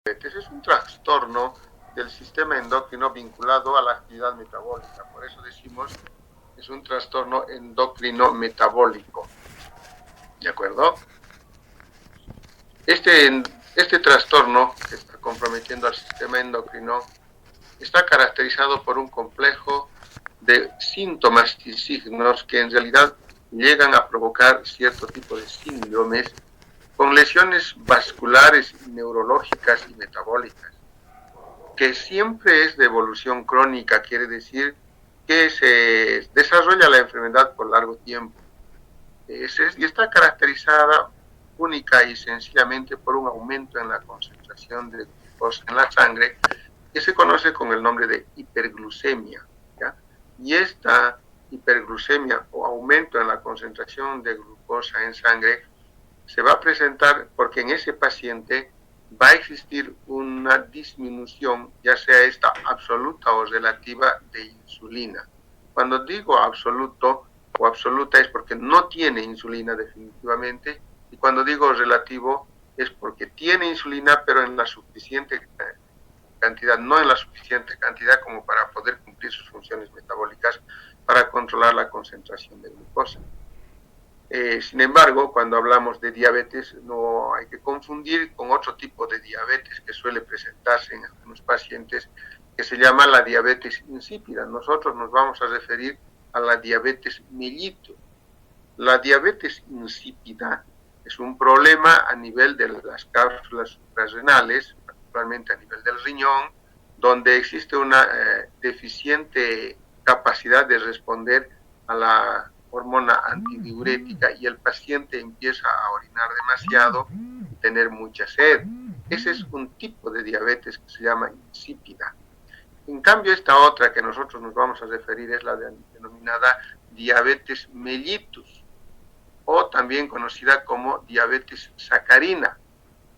diabetes es un trastorno del sistema endocrino vinculado a la actividad metabólica. Por eso decimos es un trastorno endocrino metabólico. ¿De acuerdo? Este trastorno que está comprometiendo al sistema endocrino está caracterizado por un complejo de síntomas y signos que en realidad llegan a provocar cierto tipo de síndromes con lesiones vasculares, neurológicas y metabólicas, que siempre es de evolución crónica, quiere decir que se desarrolla la enfermedad por largo tiempo. Y está caracterizada única y sencillamente por un aumento en la concentración de glucosa en la sangre, que se conoce con el nombre de hiperglucemia, ¿ya? Y esta hiperglucemia o aumento en la concentración de glucosa en sangre se va a presentar porque en ese paciente va a existir una disminución, ya sea esta absoluta o relativa, de insulina. Cuando digo absoluto o absoluta es porque no tiene insulina definitivamente, y cuando digo relativo es porque tiene insulina pero en la suficiente cantidad, no en la suficiente cantidad como para poder cumplir sus funciones metabólicas para controlar la concentración de glucosa. Sin embargo, cuando hablamos de diabetes, no hay que confundir con otro tipo de diabetes que suele presentarse en algunos pacientes, que se llama la diabetes insípida. Nosotros nos vamos a referir a la diabetes mellitus. La diabetes insípida es un problema a nivel de las cápsulas suprarrenales, particularmente a nivel del riñón, donde existe una deficiente capacidad de responder a la hormona antidiurética y el paciente empieza a orinar demasiado y tener mucha sed. Ese es un tipo de diabetes que se llama insípida. En cambio, esta otra que nosotros nos vamos a referir es la denominada diabetes mellitus, o también conocida como diabetes sacarina.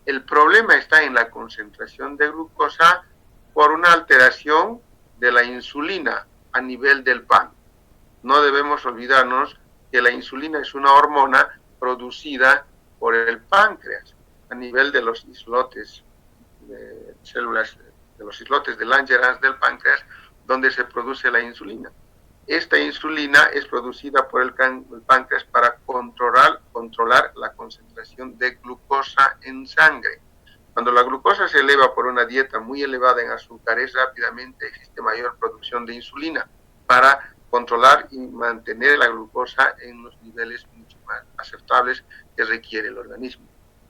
El problema está en la concentración de glucosa por una alteración de la insulina a nivel del páncreas. No debemos olvidarnos que la insulina es una hormona producida por el páncreas a nivel de los islotes de células, de los islotes de Langerhans del páncreas, donde se produce la insulina. Esta insulina es producida por el páncreas para controlar la concentración de glucosa en sangre. Cuando la glucosa se eleva por una dieta muy elevada en azúcares, rápidamente existe mayor producción de insulina para controlar y mantener la glucosa en los niveles mucho más aceptables que requiere el organismo.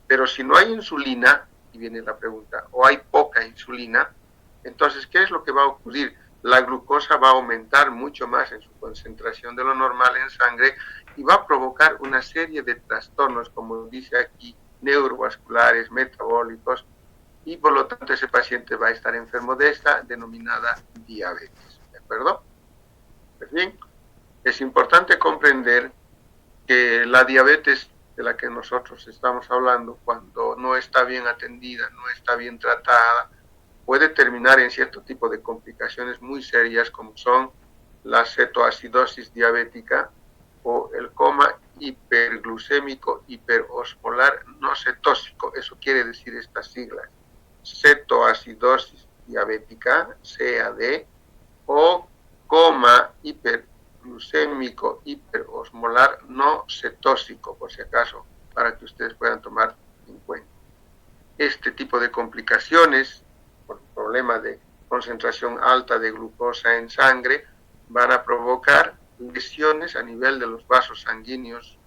Pero si no hay insulina, y viene la pregunta, o hay poca insulina, entonces, ¿qué es lo que va a ocurrir? La glucosa va a aumentar mucho más en su concentración de lo normal en sangre y va a provocar una serie de trastornos, como dice aquí, neurovasculares, metabólicos, y por lo tanto ese paciente va a estar enfermo de esta denominada diabetes, ¿de acuerdo? Pues bien, es importante comprender que la diabetes de la que nosotros estamos hablando, cuando no está bien atendida, no está bien tratada, puede terminar en cierto tipo de complicaciones muy serias, como son la cetoacidosis diabética o el coma hiperglucémico hiperosmolar no cetóxico. Eso quiere decir estas siglas: cetoacidosis diabética, CAD, o coma hiperglucémico hiperosmolar no cetóxico, por si acaso, para que ustedes puedan tomar en cuenta. Este tipo de complicaciones, por el problema de concentración alta de glucosa en sangre, van a provocar lesiones a nivel de los vasos sanguíneos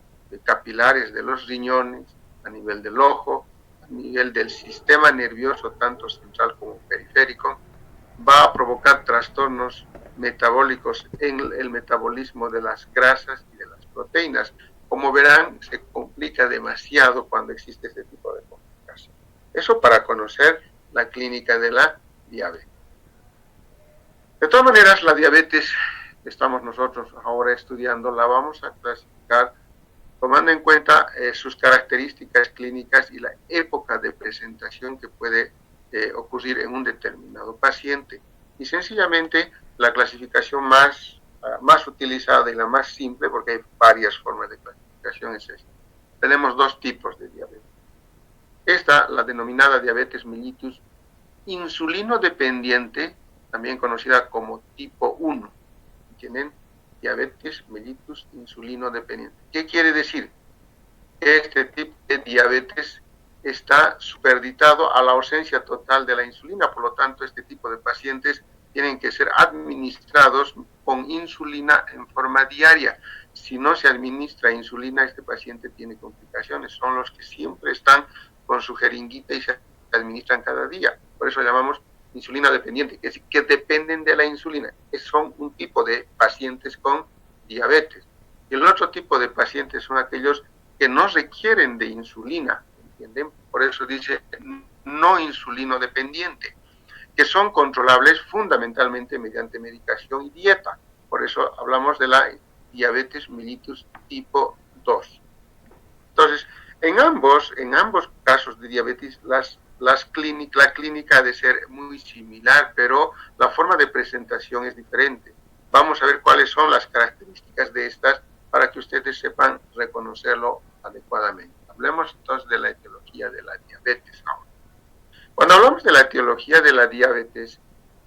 capilares de los riñones, a nivel del ojo, a nivel del sistema nervioso, tanto central como periférico. Va a provocar trastornos metabólicos en el metabolismo de las grasas y de las proteínas. Como verán, se complica demasiado cuando existe este tipo de complicación. Eso para conocer la clínica de la diabetes. De todas maneras, la diabetes que estamos nosotros ahora estudiando la vamos a clasificar tomando en cuenta sus características clínicas y la época de presentación que puede ocurrir en un determinado paciente. Y sencillamente la clasificación más utilizada y la más simple, porque hay varias formas de clasificación, es esta. Tenemos dos tipos de diabetes. Esta, la denominada diabetes mellitus, insulino dependiente, también conocida como tipo 1. ¿Entienden? Diabetes mellitus insulino dependiente. ¿Qué quiere decir? Este tipo de diabetes está superditado a la ausencia total de la insulina, por lo tanto este tipo de pacientes tienen que ser administrados con insulina en forma diaria. Si no se administra insulina, este paciente tiene complicaciones. Son los que siempre están con su jeringuita y se administran cada día. Por eso llamamos insulina dependiente, que es decir, que dependen de la insulina. Son un tipo de pacientes con diabetes. Y el otro tipo de pacientes son aquellos que no requieren de insulina, ¿entienden? Por eso dice no insulino dependiente, que son controlables fundamentalmente mediante medicación y dieta. Por eso hablamos de la diabetes mellitus tipo 2. Entonces, en ambos casos de diabetes, la clínica ha de ser muy similar, pero la forma de presentación es diferente. Vamos a ver cuáles son las características de estas para que ustedes sepan reconocerlo adecuadamente. Hablemos entonces de la etiología de la diabetes ahora. Cuando hablamos de la etiología de la diabetes,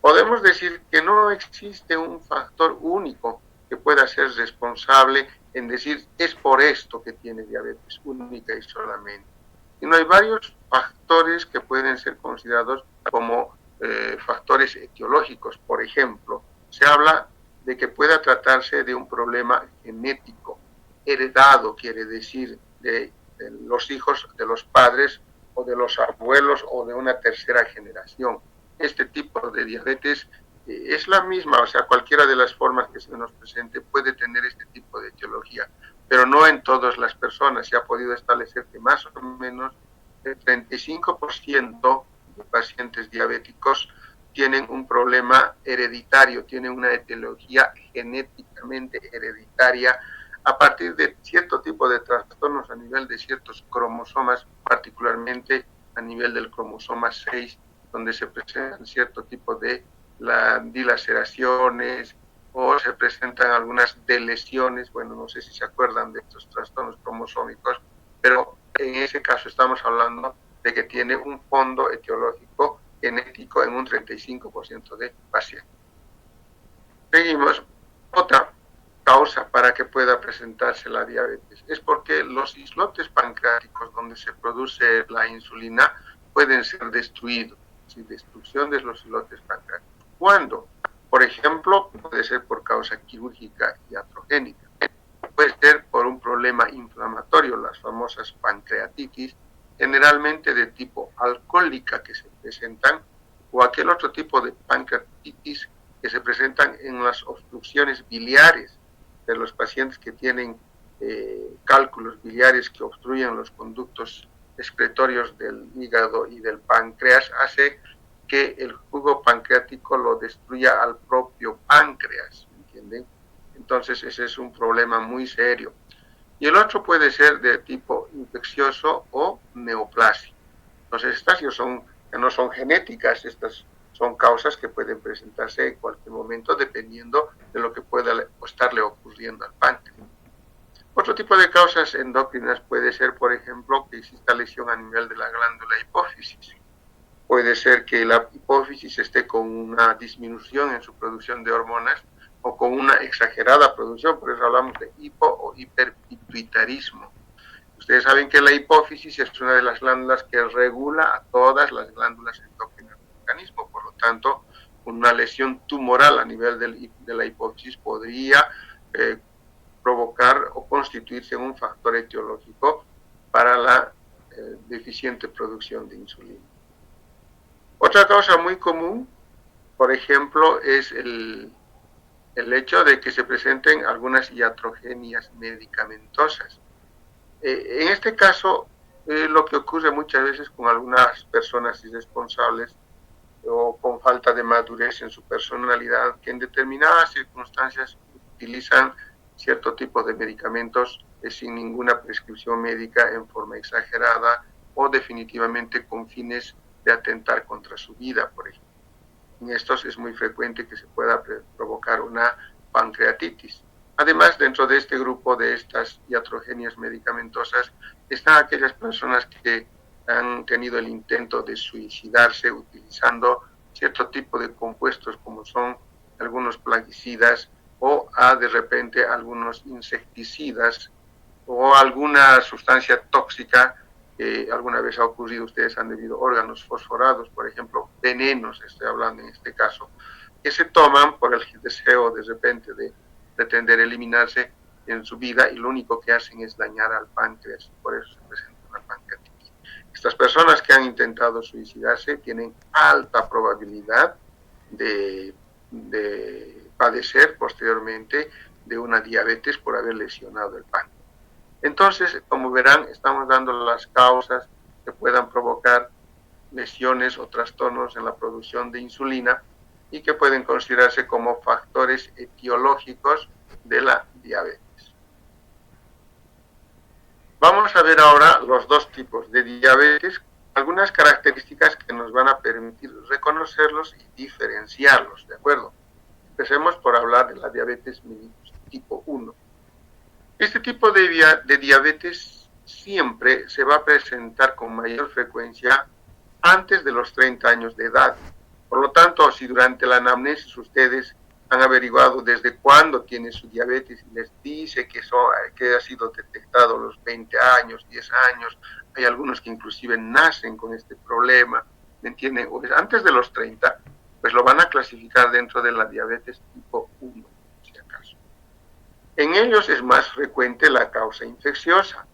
podemos decir que no existe un factor único que pueda ser responsable en decir es por esto que tiene diabetes única y solamente. Sino hay varios factores que pueden ser considerados como factores etiológicos. Por ejemplo, se habla de que pueda tratarse de un problema genético, heredado, quiere decir, de los hijos de los padres o de los abuelos o de una tercera generación. Este tipo de diabetes es la misma, o sea, cualquiera de las formas que se nos presente puede tener este tipo de etiología, pero no en todas las personas. Se ha podido establecer que más o menos el 35% de pacientes diabéticos tienen un problema hereditario, tienen una etiología genéticamente hereditaria a partir de cierto tipo de trastornos a nivel de ciertos cromosomas, particularmente a nivel del cromosoma 6, donde se presentan cierto tipo de dilaceraciones o se presentan algunas deleciones. Bueno, no sé si se acuerdan de estos trastornos cromosómicos, pero en ese caso estamos hablando de que tiene un fondo etiológico genético en un 35% de pacientes. Seguimos. Otra causa para que pueda presentarse la diabetes es porque los islotes pancreáticos donde se produce la insulina pueden ser destruidos, sin destrucción de los islotes pancreáticos. ¿Cuándo? Por ejemplo, puede ser por causa quirúrgica iatrogénica, puede ser por un problema inflamatorio, las famosas pancreatitis, generalmente de tipo alcohólica que se presentan, o aquel otro tipo de pancreatitis que se presentan en las obstrucciones biliares de los pacientes que tienen cálculos biliares que obstruyen los conductos excretorios del hígado y del páncreas, hace que el jugo pancreático lo destruya al propio páncreas, ¿entienden? Entonces ese es un problema muy serio. Y el otro puede ser de tipo infeccioso o neoplásico. Entonces estas no son genéticas, estas son causas que pueden presentarse en cualquier momento dependiendo de lo que pueda estarle ocurriendo al páncreas. Otro tipo de causas endocrinas puede ser, por ejemplo, que exista lesión a nivel de la glándula hipófisis. Puede ser que la hipófisis esté con una disminución en su producción de hormonas o con una exagerada producción, por eso hablamos de hipo o hiperpituitarismo. Ustedes saben que la hipófisis es una de las glándulas que regula a todas las glándulas endócrinas del organismo, por lo tanto, una lesión tumoral a nivel de la hipófisis podría provocar o constituirse en un factor etiológico para la deficiente producción de insulina. Otra causa muy común, por ejemplo, es el hecho de que se presenten algunas iatrogenias medicamentosas. En este caso, lo que ocurre muchas veces con algunas personas irresponsables o con falta de madurez en su personalidad, que en determinadas circunstancias utilizan cierto tipo de medicamentos sin ninguna prescripción médica en forma exagerada o definitivamente con fines de atentar contra su vida, por ejemplo. En estos es muy frecuente que se pueda provocar una pancreatitis. Además, dentro de este grupo de estas iatrogenias medicamentosas están aquellas personas que han tenido el intento de suicidarse utilizando cierto tipo de compuestos como son algunos plaguicidas o de repente algunos insecticidas o alguna sustancia tóxica que alguna vez ha ocurrido. Ustedes han debido órganos fosforados, por ejemplo, venenos, estoy hablando en este caso, que se toman por el deseo de repente de pretender eliminarse en su vida y lo único que hacen es dañar al páncreas, por eso se presenta una pancreatitis. Estas personas que han intentado suicidarse tienen alta probabilidad de padecer posteriormente de una diabetes por haber lesionado el páncreas. Entonces, como verán, estamos dando las causas que puedan provocar lesiones o trastornos en la producción de insulina y que pueden considerarse como factores etiológicos de la diabetes. Vamos a ver ahora los dos tipos de diabetes, algunas características que nos van a permitir reconocerlos y diferenciarlos, ¿de acuerdo? Empecemos por hablar de la diabetes mellitus tipo 1. Este tipo de diabetes siempre se va a presentar con mayor frecuencia antes de los 30 años de edad. Por lo tanto, si durante la anamnesis ustedes han averiguado desde cuándo tiene su diabetes y les dice que ha sido detectado a los 20 años, 10 años, hay algunos que inclusive nacen con este problema, ¿me entienden? O antes de los 30, pues lo van a clasificar dentro de la diabetes tipo 1, si acaso. En ellos es más frecuente la causa infecciosa.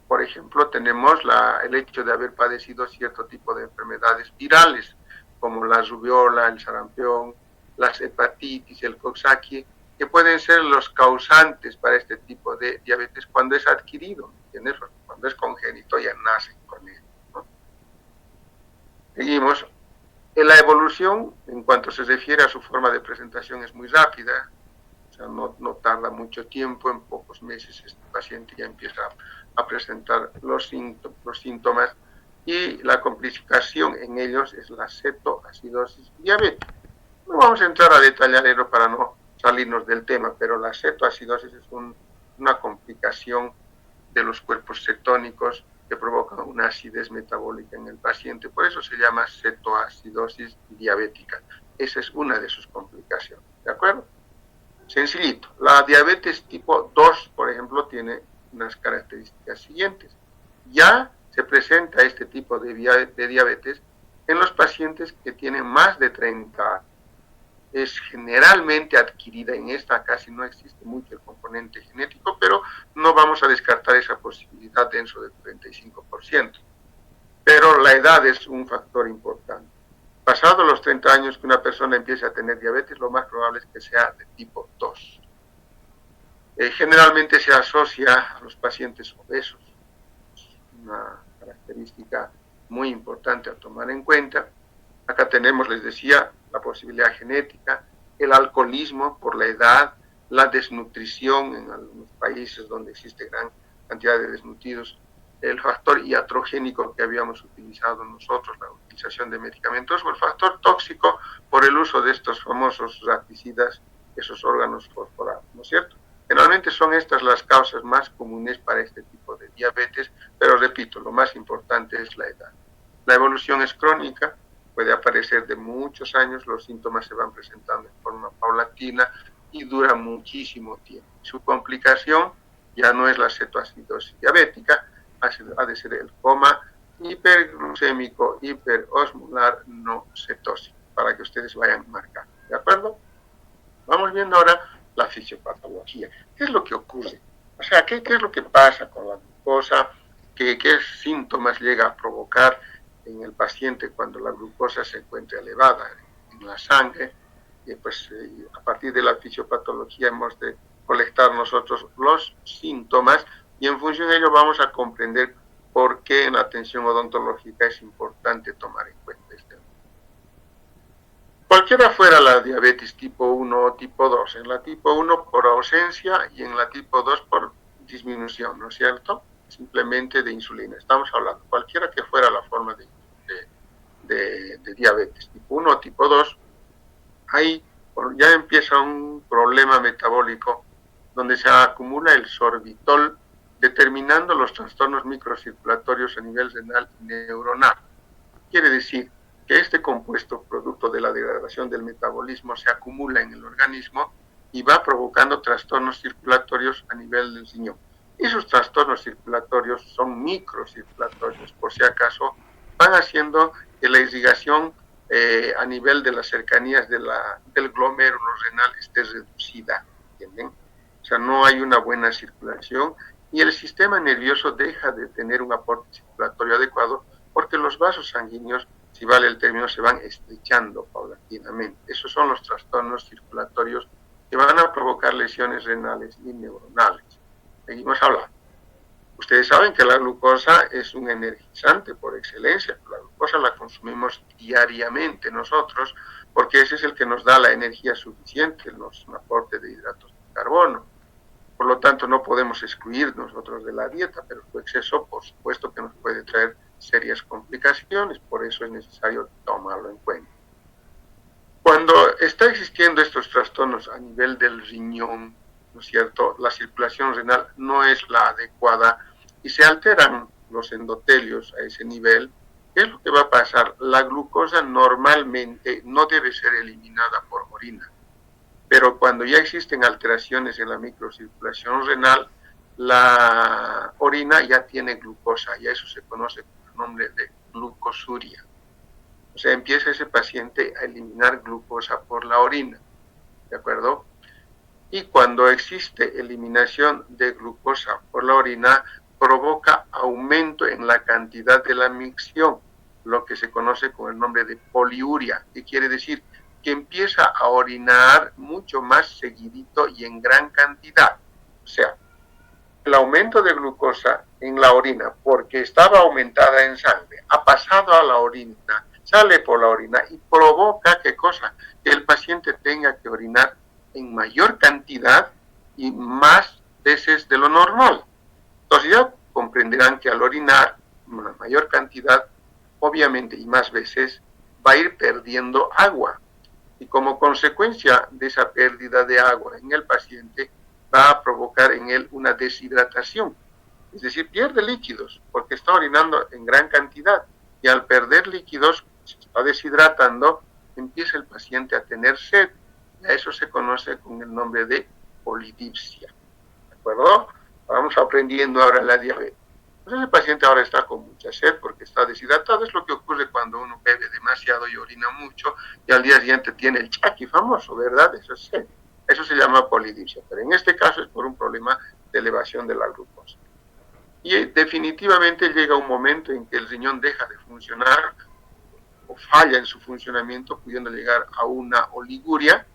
Por ejemplo, tenemos el hecho de haber padecido cierto tipo de enfermedades virales, como la rubiola, el sarampión, las hepatitis, el coxsackie, que pueden ser los causantes para este tipo de diabetes cuando es adquirido, ¿entiendes? Cuando es congénito ya nacen con él, ¿no? Seguimos. La evolución, en cuanto se refiere a su forma de presentación, es muy rápida, o sea, no tarda mucho tiempo, en pocos meses este paciente ya empieza a presentar los síntomas y la complicación en ellos es la cetoacidosis diabética. No vamos a entrar a detallar eso para no salirnos del tema, pero la cetoacidosis es una complicación de los cuerpos cetónicos que provocan una acidez metabólica en el paciente. Por eso se llama cetoacidosis diabética. Esa es una de sus complicaciones, ¿de acuerdo? Sencillito. La diabetes tipo 2, por ejemplo, tiene unas características siguientes. Ya se presenta este tipo de diabetes en los pacientes que tienen más de 30 años. Es generalmente adquirida, en esta casi no existe mucho el componente genético, pero no vamos a descartar esa posibilidad dentro del 35%. Pero la edad es un factor importante. Pasados los 30 años que una persona empiece a tener diabetes, lo más probable es que sea de tipo 2. Generalmente se asocia a los pacientes obesos, una característica muy importante a tomar en cuenta. Acá tenemos, les decía, la posibilidad genética, el alcoholismo por la edad, la desnutrición en algunos países donde existe gran cantidad de desnutridos, el factor iatrogénico que habíamos utilizado nosotros, la utilización de medicamentos, o el factor tóxico por el uso de estos famosos raticidas, esos órganos fosforados, ¿no es cierto? Generalmente son estas las causas más comunes para este tipo de diabetes, pero repito, lo más importante es la edad. La evolución es crónica, puede aparecer de muchos años, los síntomas se van presentando en forma paulatina y dura muchísimo tiempo. Su complicación ya no es la cetoacidosis diabética, ha de ser el coma hiperglucémico, hiperosmolar no cetósico, para que ustedes vayan marcando, ¿de acuerdo? Vamos viendo ahora la fisiopatología. ¿Qué es lo que ocurre? O sea, ¿qué es lo que pasa con la glucosa? ¿Qué síntomas llega a provocar en el paciente cuando la glucosa se encuentra elevada en la sangre? Y pues a partir de la fisiopatología hemos de colectar nosotros los síntomas y en función de ello vamos a comprender por qué en la atención odontológica es importante tomar en cuenta este. Cualquiera fuera la diabetes tipo 1 o tipo 2, en la tipo 1 por ausencia y en la tipo 2 por disminución, ¿no es cierto? Simplemente de insulina. Estamos hablando, cualquiera que fuera la forma de diabetes, tipo 1 o tipo 2, ahí ya empieza un problema metabólico donde se acumula el sorbitol determinando los trastornos microcirculatorios a nivel renal y neuronal. Quiere decir que este compuesto, producto de la degradación del metabolismo, se acumula en el organismo y va provocando trastornos circulatorios a nivel del riñón. Esos trastornos circulatorios son microcirculatorios, por si acaso, van haciendo que la irrigación a nivel de las cercanías del glomérulo renal esté reducida, ¿entienden? O sea, no hay una buena circulación y el sistema nervioso deja de tener un aporte circulatorio adecuado porque los vasos sanguíneos, si vale el término, se van estrechando paulatinamente. Esos son los trastornos circulatorios que van a provocar lesiones renales y neuronales. Seguimos hablando. Ustedes saben que la glucosa es un energizante por excelencia. La glucosa la consumimos diariamente nosotros porque ese es el que nos da la energía suficiente, un aporte de hidratos de carbono. Por lo tanto, no podemos excluir nosotros de la dieta, pero su exceso, por supuesto, que nos puede traer serias complicaciones, por eso es necesario tomarlo en cuenta. Cuando está existiendo estos trastornos a nivel del riñón, ¿no es cierto?, la circulación renal no es la adecuada y se alteran los endotelios a ese nivel. ¿Qué es lo que va a pasar? La glucosa normalmente no debe ser eliminada por orina, pero cuando ya existen alteraciones en la microcirculación renal, la orina ya tiene glucosa y a eso se conoce con el nombre de glucosuria. O sea, empieza ese paciente a eliminar glucosa por la orina, ¿de acuerdo? Y cuando existe eliminación de glucosa por la orina, provoca aumento en la cantidad de la micción, lo que se conoce con el nombre de poliuria, que quiere decir que empieza a orinar mucho más seguidito y en gran cantidad. O sea, el aumento de glucosa en la orina, porque estaba aumentada en sangre, ha pasado a la orina, sale por la orina y provoca, ¿qué cosa? Que el paciente tenga que orinar en mayor cantidad y más veces de lo normal. Entonces ya comprenderán que al orinar una mayor cantidad, obviamente y más veces, va a ir perdiendo agua. Y como consecuencia de esa pérdida de agua en el paciente, va a provocar en él una deshidratación. Es decir, pierde líquidos porque está orinando en gran cantidad. Y al perder líquidos, se está deshidratando, empieza el paciente a tener sed. Y a eso se conoce con el nombre de polidipsia. ¿De acuerdo? Vamos aprendiendo ahora la diabetes. Entonces el paciente ahora está con mucha sed porque está deshidratado. Es lo que ocurre cuando uno bebe demasiado y orina mucho y al día siguiente tiene el chaqui famoso, ¿verdad? Eso es sed. Eso se llama polidipsia, pero en este caso es por un problema de elevación de la glucosa. Y definitivamente llega un momento en que el riñón deja de funcionar o falla en su funcionamiento, pudiendo llegar a una oliguria,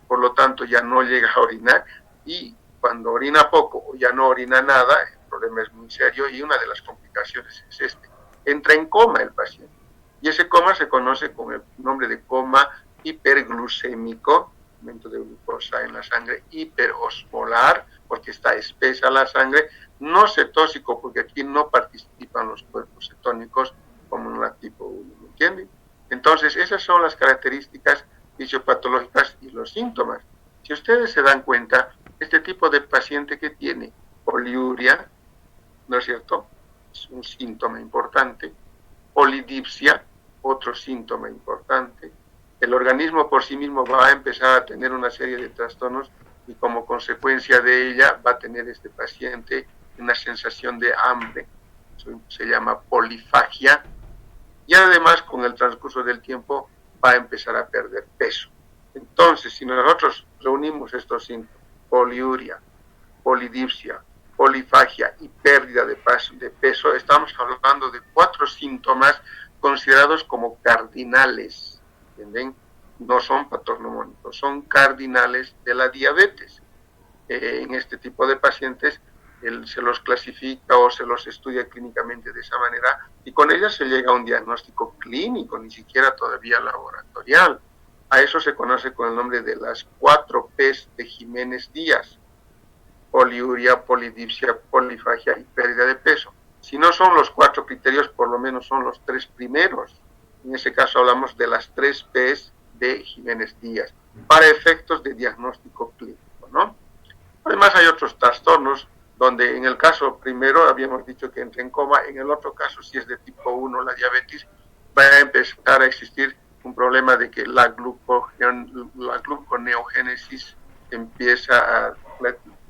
por lo tanto ya no llega a orinar, y cuando orina poco o ya no orina nada, el problema es muy serio y una de las complicaciones es entra en coma el paciente. Y ese coma se conoce con el nombre de coma hiperglucémico, aumento de glucosa en la sangre, hiperosmolar, porque está espesa la sangre, no cetóxico, porque aquí no participan los cuerpos cetónicos como en la tipo 1, ¿me entienden? Entonces, esas son las características fisiopatológicas y los síntomas. Si ustedes se dan cuenta, este tipo de paciente que tiene poliuria, ¿no es cierto?, es un síntoma importante, polidipsia, otro síntoma importante. El organismo por sí mismo va a empezar a tener una serie de trastornos y como consecuencia de ella va a tener este paciente una sensación de hambre, eso se llama polifagia, y además con el transcurso del tiempo va a empezar a perder peso. Entonces, si nosotros reunimos estos síntomas, poliuria, polidipsia, polifagia y pérdida de peso, estamos hablando de 4 síntomas considerados como cardinales, ¿entienden? No son patognomónicos, son cardinales de la diabetes. En este tipo de pacientes se los clasifica o se los estudia clínicamente de esa manera y con ellas se llega a un diagnóstico clínico, ni siquiera todavía laboratorial. A eso se conoce con el nombre de las 4 P's de Jiménez Díaz: poliuria, polidipsia, polifagia y pérdida de peso. Si no son los 4 criterios, por lo menos son los 3 primeros. En ese caso hablamos de las 3 P's de Jiménez Díaz, para efectos de diagnóstico clínico, ¿no? Además hay otros trastornos donde en el caso primero habíamos dicho que entra en coma, en el otro caso, si es de tipo 1 la diabetes, va a empezar a existir un problema de que la gluconeogénesis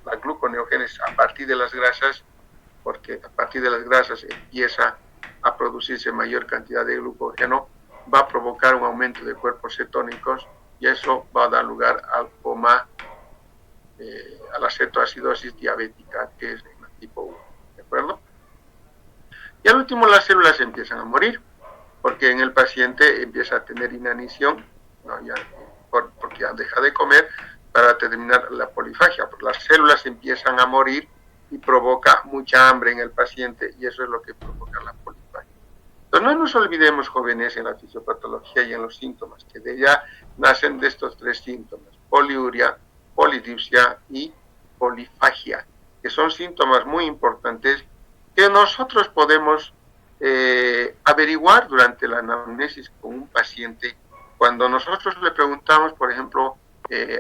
la gluconeogénesis a partir de las grasas, porque a partir de las grasas empieza a producirse mayor cantidad de glucógeno, va a provocar un aumento de cuerpos cetónicos y eso va a dar lugar al coma, a la cetoacidosis diabética, que es de tipo 1, ¿de acuerdo? Y al último las células empiezan a morir, porque en el paciente empieza a tener inanición, ¿no? Porque ya deja de comer para terminar la polifagia, porque las células empiezan a morir y provoca mucha hambre en el paciente y eso es lo que provoca la polifagia. Entonces no nos olvidemos, jóvenes, en la fisiopatología y en los síntomas, que de ella nacen de estos tres síntomas: poliuria, polidipsia y polifagia, que son síntomas muy importantes que nosotros podemos averiguar durante la anamnesis con un paciente cuando nosotros le preguntamos, por ejemplo,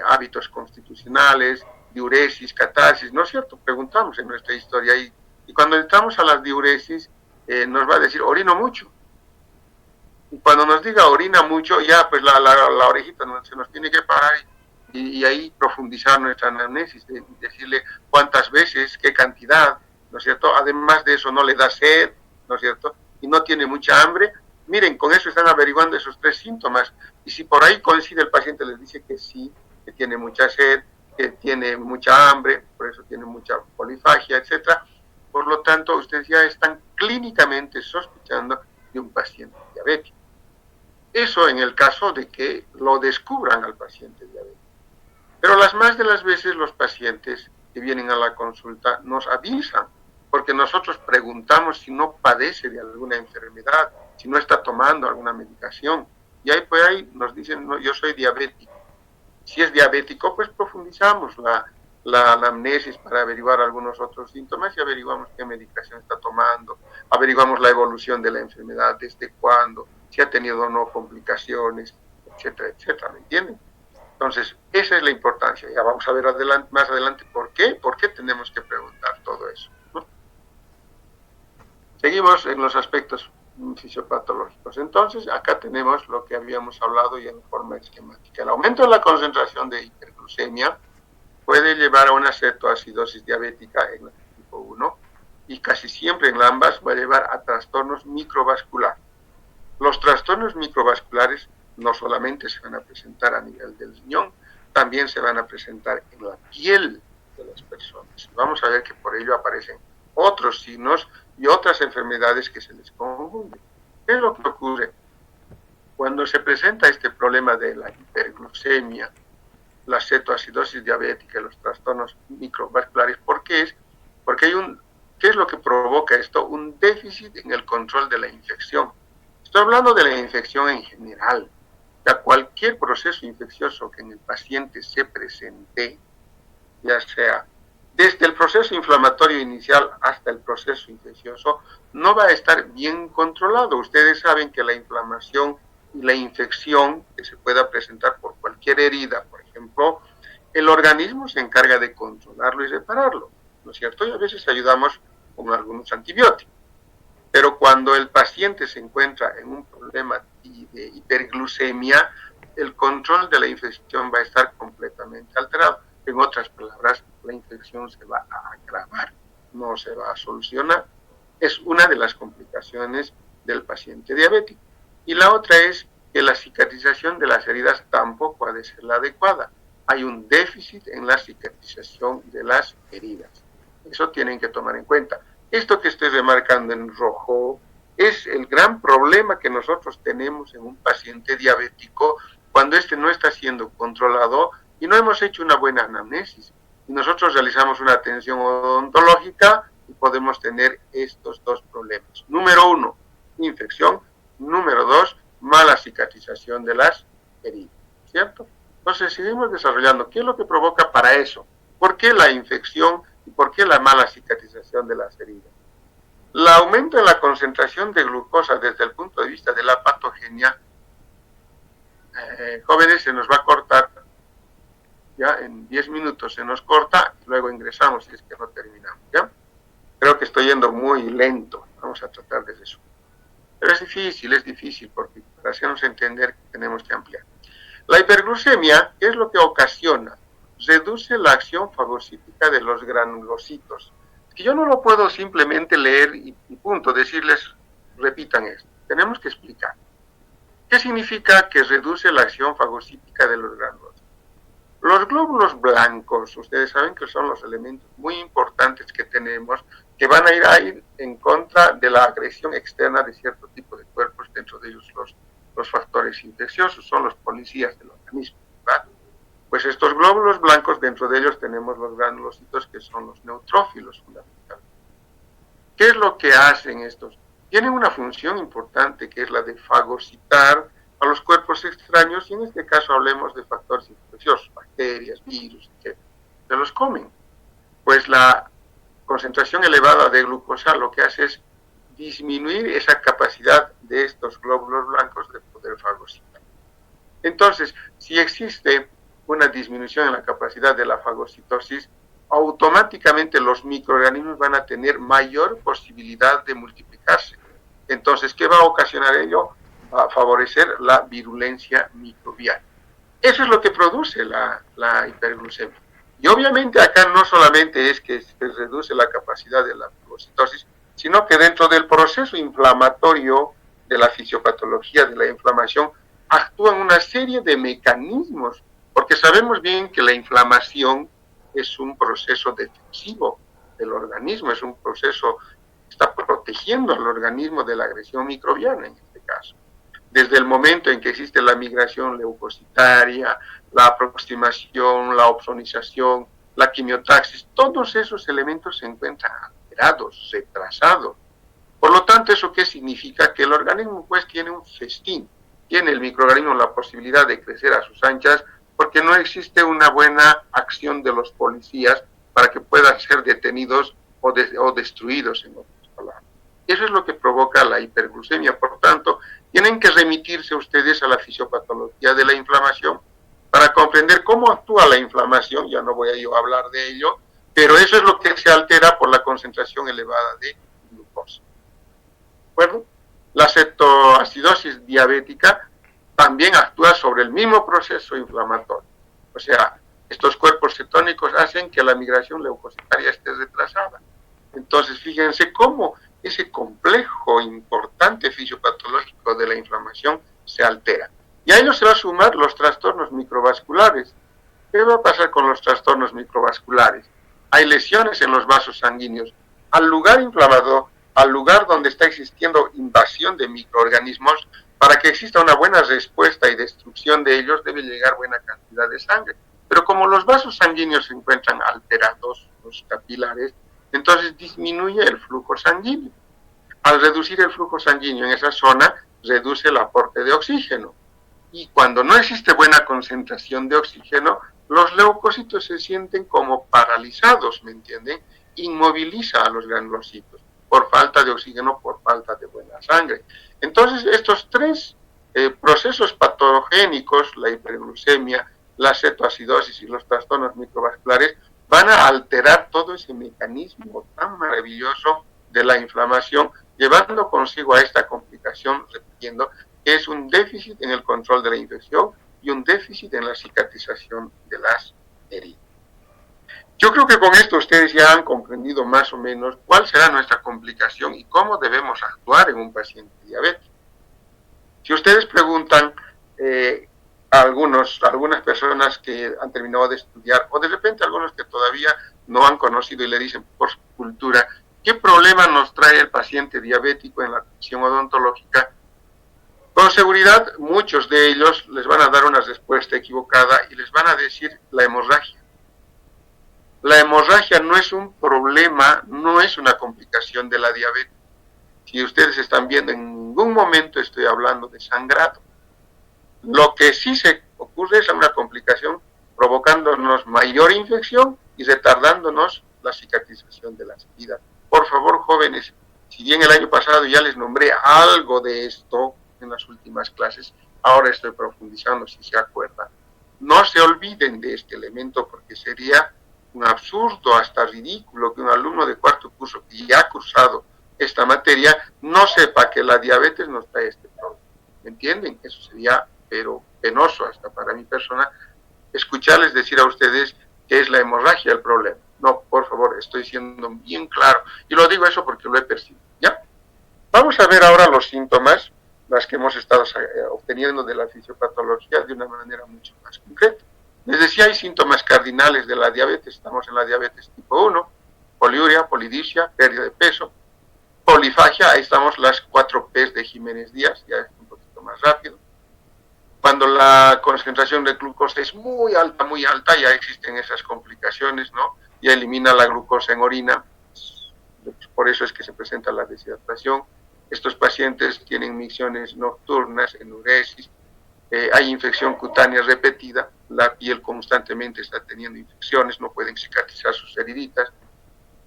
hábitos constitucionales, diuresis, catarsis, ¿no es cierto? Preguntamos en nuestra historia y cuando entramos a las diuresis nos va a decir orino mucho. Y cuando nos diga orina mucho, ya pues la orejita se nos tiene que parar y ahí profundizar nuestra anamnesis, decirle cuántas veces, qué cantidad, ¿no es cierto? Además de eso no le da sed, ¿no es cierto? Y no tiene mucha hambre. Miren, con eso están averiguando esos tres síntomas. Y si por ahí coincide el paciente, les dice que sí, que tiene mucha sed, que tiene mucha hambre, por eso tiene mucha polifagia, etcétera. Por lo tanto, ustedes ya están clínicamente sospechando de un paciente diabético. Eso en el caso de que lo descubran al paciente diabético. Pero las más de las veces los pacientes que vienen a la consulta nos avisan, porque nosotros preguntamos si no padece de alguna enfermedad, si no está tomando alguna medicación. Y ahí pues ahí nos dicen, no, yo soy diabético. Si es diabético, pues profundizamos la anamnesis para averiguar algunos otros síntomas y averiguamos qué medicación está tomando, averiguamos la evolución de la enfermedad, desde cuándo, si ha tenido o no complicaciones, etcétera, etcétera, ¿me entienden? Entonces, esa es la importancia. Ya vamos a ver más adelante por qué tenemos que preguntar todo eso, ¿no? Seguimos en los aspectos fisiopatológicos. Entonces, acá tenemos lo que habíamos hablado y en forma esquemática. El aumento de la concentración de hiperglucemia puede llevar a una cetoacidosis diabética en la tipo 1 y casi siempre en ambas va a llevar a trastornos microvasculares. Los trastornos microvasculares no solamente se van a presentar a nivel del riñón, también se van a presentar en la piel de las personas. Vamos a ver que por ello aparecen otros signos y otras enfermedades que se les confunden. ¿Qué es lo que ocurre? Cuando se presenta este problema de la hiperglucemia, la cetoacidosis diabética y los trastornos microvasculares, ¿por qué es? Porque ¿qué es lo que provoca esto? Un déficit en el control de la infección. Estoy hablando de la infección en general. Ya cualquier proceso infeccioso que en el paciente se presente, ya sea desde el proceso inflamatorio inicial hasta el proceso infeccioso, no va a estar bien controlado. Ustedes saben que la inflamación y la infección que se pueda presentar por cualquier herida, por ejemplo, el organismo se encarga de controlarlo y repararlo, ¿no es cierto? Y a veces ayudamos con algunos antibióticos. Pero cuando el paciente se encuentra en un problema de hiperglucemia, el control de la infección va a estar completamente alterado. En otras palabras, la infección se va a agravar, no se va a solucionar. Es una de las complicaciones del paciente diabético. Y la otra es que la cicatrización de las heridas tampoco ha de ser la adecuada. Hay un déficit en la cicatrización de las heridas. Eso tienen que tomar en cuenta. Esto que estoy remarcando en rojo es el gran problema que nosotros tenemos en un paciente diabético cuando este no está siendo controlado y no hemos hecho una buena anamnesis. Y nosotros realizamos una atención odontológica y podemos tener estos dos problemas. Número 1, infección. Número 2, mala cicatrización de las heridas, ¿cierto? Entonces seguimos desarrollando. ¿Qué es lo que provoca para eso? ¿Por qué la infección y por qué la mala cicatrización de las heridas? El aumento en la concentración de glucosa desde el punto de vista de la patogenia, jóvenes, se nos va a cortar, ya en 10 minutos se nos corta, luego en ingresamos si es que no terminamos, ¿ya? Creo que estoy yendo muy lento, vamos a tratar de resumir. Pero es difícil, porque para hacernos entender tenemos que ampliar. La hiperglucemia, ¿qué es lo que ocasiona? Reduce la acción fagocítica de los granulocitos. Que yo no lo puedo simplemente leer y punto, decirles, repitan esto. Tenemos que explicar. ¿Qué significa que reduce la acción fagocítica de los granulocitos? Los glóbulos blancos, ustedes saben que son los elementos muy importantes que tenemos, que van a ir en contra de la agresión externa de cierto tipo de cuerpos, dentro de ellos los factores infecciosos, son los policías del organismo, ¿verdad? Pues estos glóbulos blancos, dentro de ellos tenemos los granulocitos, que son los neutrófilos fundamentalmente. ¿Qué es lo que hacen estos? Tienen una función importante, que es la de fagocitar a los cuerpos extraños, y en este caso hablemos de factores infecciosos, bacterias, virus, etc. Se los comen. Pues la concentración elevada de glucosa lo que hace es disminuir esa capacidad de estos glóbulos blancos de poder fagocitar. Entonces, si existe una disminución en la capacidad de la fagocitosis, automáticamente los microorganismos van a tener mayor posibilidad de multiplicarse. Entonces, ¿qué va a ocasionar ello? Va a favorecer la virulencia microbiana. Eso es lo que produce la hiperglucemia. Y obviamente acá no solamente es que se reduce la capacidad de la fagocitosis, sino que dentro del proceso inflamatorio de la fisiopatología de la inflamación actúan una serie de mecanismos, porque sabemos bien que la inflamación es un proceso defensivo del organismo, es un proceso que está protegiendo al organismo de la agresión microbiana en este caso. Desde el momento en que existe la migración leucocitaria, la aproximación, la opsonización, la quimiotaxis, todos esos elementos se encuentran alterados, retrasados. Por lo tanto, ¿eso qué significa? Que el organismo pues tiene un festín, tiene el microorganismo la posibilidad de crecer a sus anchas, porque no existe una buena acción de los policías para que puedan ser detenidos o destruidos, en otras palabras. Eso es lo que provoca la hiperglucemia. Por tanto, tienen que remitirse ustedes a la fisiopatología de la inflamación para comprender cómo actúa la inflamación. Ya no voy a yo hablar de ello, pero eso es lo que se altera por la concentración elevada de glucosa. ¿De acuerdo? La cetoacidosis diabética también actúa sobre el mismo proceso inflamatorio. O sea, estos cuerpos cetónicos hacen que la migración leucocitaria esté retrasada. Entonces, fíjense cómo ese complejo importante fisiopatológico de la inflamación se altera. Y a ello se va a sumar los trastornos microvasculares. ¿Qué va a pasar con los trastornos microvasculares? Hay lesiones en los vasos sanguíneos. Al lugar inflamado, al lugar donde está existiendo invasión de microorganismos, para que exista una buena respuesta y destrucción de ellos, debe llegar buena cantidad de sangre. Pero como los vasos sanguíneos se encuentran alterados, los capilares, entonces disminuye el flujo sanguíneo. Al reducir el flujo sanguíneo en esa zona, reduce el aporte de oxígeno. Y cuando no existe buena concentración de oxígeno, los leucocitos se sienten como paralizados, ¿me entienden? Inmoviliza a los granulocitos por falta de oxígeno, por falta de buena sangre. Entonces, estos tres procesos patogénicos, la hiperglucemia, la cetoacidosis y los trastornos microvasculares, van a alterar todo ese mecanismo tan maravilloso de la inflamación, llevando consigo a esta complicación, repitiendo, que es un déficit en el control de la infección y un déficit en la cicatrización de las heridas. Yo creo que con esto ustedes ya han comprendido más o menos cuál será nuestra complicación y cómo debemos actuar en un paciente diabético. Si ustedes preguntan a algunas personas que han terminado de estudiar, o de repente algunos que todavía no han conocido y le dicen por su cultura, ¿qué problema nos trae el paciente diabético en la atención odontológica? Con seguridad, muchos de ellos les van a dar una respuesta equivocada y les van a decir la hemorragia. La hemorragia no es un problema, no es una complicación de la diabetes. Si ustedes están viendo, en ningún momento estoy hablando de sangrado. Lo que sí se ocurre es una complicación provocándonos mayor infección y retardándonos la cicatrización de las heridas. Por favor, jóvenes, si bien el año pasado ya les nombré algo de esto en las últimas clases, ahora estoy profundizando, si se acuerdan. No se olviden de este elemento porque sería un absurdo, hasta ridículo, que un alumno de cuarto curso que ya ha cursado esta materia no sepa que la diabetes nos trae este problema. ¿Me entienden? Eso sería, pero penoso hasta para mi persona, escucharles decir a ustedes que es la hemorragia el problema. No, por favor, estoy siendo bien claro. Y lo digo eso porque lo he percibido. ¿Ya? Vamos a ver ahora los síntomas, las que hemos estado obteniendo de la fisiopatología de una manera mucho más concreta. Les decía, hay síntomas cardinales de la diabetes. Estamos en la diabetes tipo 1, poliuria, polidipsia, pérdida de peso, polifagia, ahí estamos las 4 P's de Jiménez Díaz, ya es un poquito más rápido. Cuando la concentración de glucosa es muy alta, ya existen esas complicaciones, ¿no? Ya elimina la glucosa en orina, por eso es que se presenta la deshidratación. Estos pacientes tienen micciones nocturnas, enuresis, hay infección cutánea repetida, la piel constantemente está teniendo infecciones, no pueden cicatrizar sus heriditas.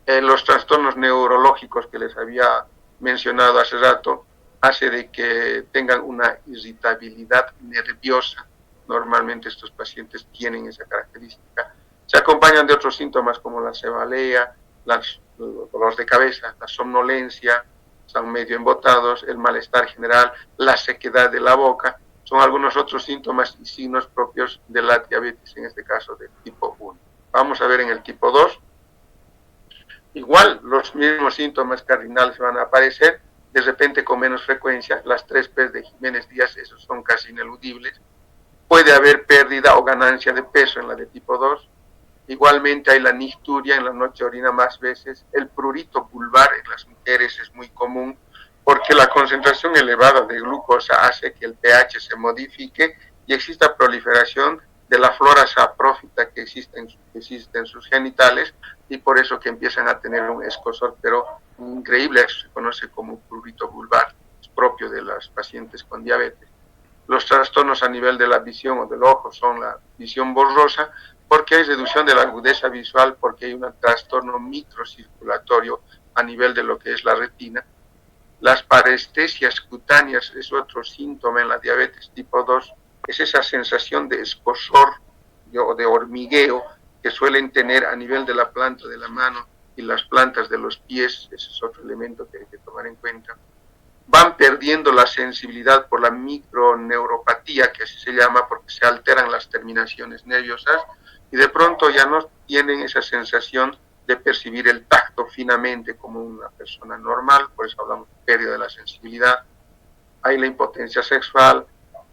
Los trastornos neurológicos que les había mencionado hace rato, hace de que tengan una irritabilidad nerviosa. Normalmente estos pacientes tienen esa característica. Se acompañan de otros síntomas como la cefalea, los dolores de cabeza, la somnolencia, están medio embotados, el malestar general, la sequedad de la boca. Son algunos otros síntomas y signos propios de la diabetes, en este caso del tipo 1. Vamos a ver en el tipo 2. Igual los mismos síntomas cardinales van a aparecer, de repente con menos frecuencia. Las 3 P's de Jiménez Díaz, esos son casi ineludibles. Puede haber pérdida o ganancia de peso en la de tipo 2. Igualmente hay la nicturia, en la noche orina más veces. El prurito vulvar en las mujeres es muy común porque la concentración elevada de glucosa hace que el pH se modifique y exista proliferación de la flora saprófita que existe en sus genitales, y por eso que empiezan a tener un escozor, pero increíble, eso se conoce como prurito vulvar, es propio de las pacientes con diabetes. Los trastornos a nivel de la visión o del ojo son la visión borrosa, porque hay reducción de la agudeza visual, porque hay un trastorno microcirculatorio a nivel de lo que es la retina. Las parestesias cutáneas es otro síntoma en la diabetes tipo 2, es esa sensación de escozor o de hormigueo que suelen tener a nivel de la planta de la mano y las plantas de los pies. Ese es otro elemento que hay que tomar en cuenta. Van perdiendo la sensibilidad por la microneuropatía, que así se llama, porque se alteran las terminaciones nerviosas, y de pronto ya no tienen esa sensación de percibir el tacto finamente como una persona normal, por eso hablamos de pérdida de la sensibilidad. Hay la impotencia sexual.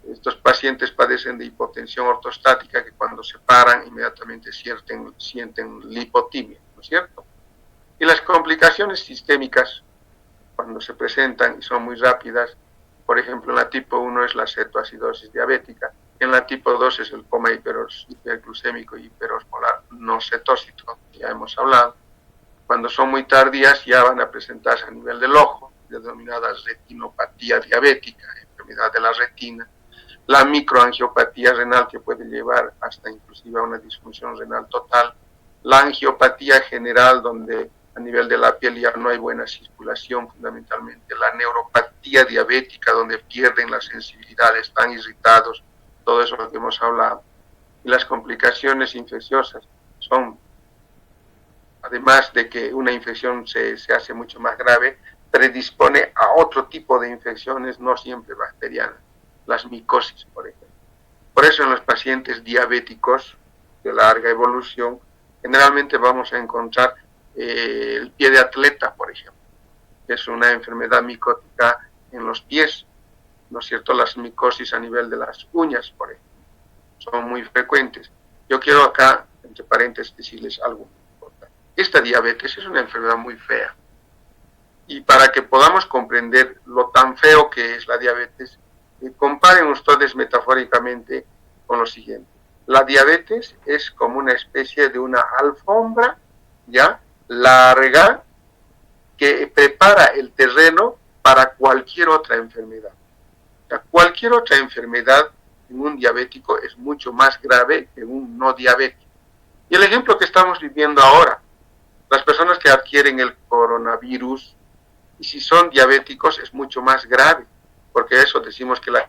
Estos pacientes padecen de hipotensión ortostática, que cuando se paran inmediatamente sienten lipotimia, ¿no es cierto? Y las complicaciones sistémicas, cuando se presentan y son muy rápidas, por ejemplo, en la tipo 1 es la cetoacidosis diabética, en la tipo 2 es el coma hiperglucémico y hiperosmolar no cetócito, ya hemos hablado. Cuando son muy tardías ya van a presentarse a nivel del ojo, denominada retinopatía diabética, enfermedad de la retina. La microangiopatía renal, que puede llevar hasta inclusive a una disfunción renal total. La angiopatía general, donde a nivel de la piel ya no hay buena circulación, fundamentalmente. La neuropatía diabética, donde pierden la sensibilidad, están irritados, todo eso lo que hemos hablado. Y las complicaciones infecciosas son, además de que una infección se hace mucho más grave, predispone a otro tipo de infecciones, no siempre bacterianas. Las micosis, por ejemplo. Por eso en los pacientes diabéticos de larga evolución, generalmente vamos a encontrar el pie de atleta, por ejemplo. Es una enfermedad micótica en los pies, ¿no es cierto? Las micosis a nivel de las uñas, por ejemplo, son muy frecuentes. Yo quiero acá, entre paréntesis, decirles algo importante. Esta diabetes es una enfermedad muy fea. Y para que podamos comprender lo tan feo que es la diabetes, comparen ustedes metafóricamente con lo siguiente. La diabetes es como una especie de una alfombra, ¿ya?, larga, que prepara el terreno para cualquier otra enfermedad. O sea, cualquier otra enfermedad en un diabético es mucho más grave que un no diabético. Y el ejemplo que estamos viviendo ahora, las personas que adquieren el coronavirus, y si son diabéticos es mucho más grave, porque eso decimos que la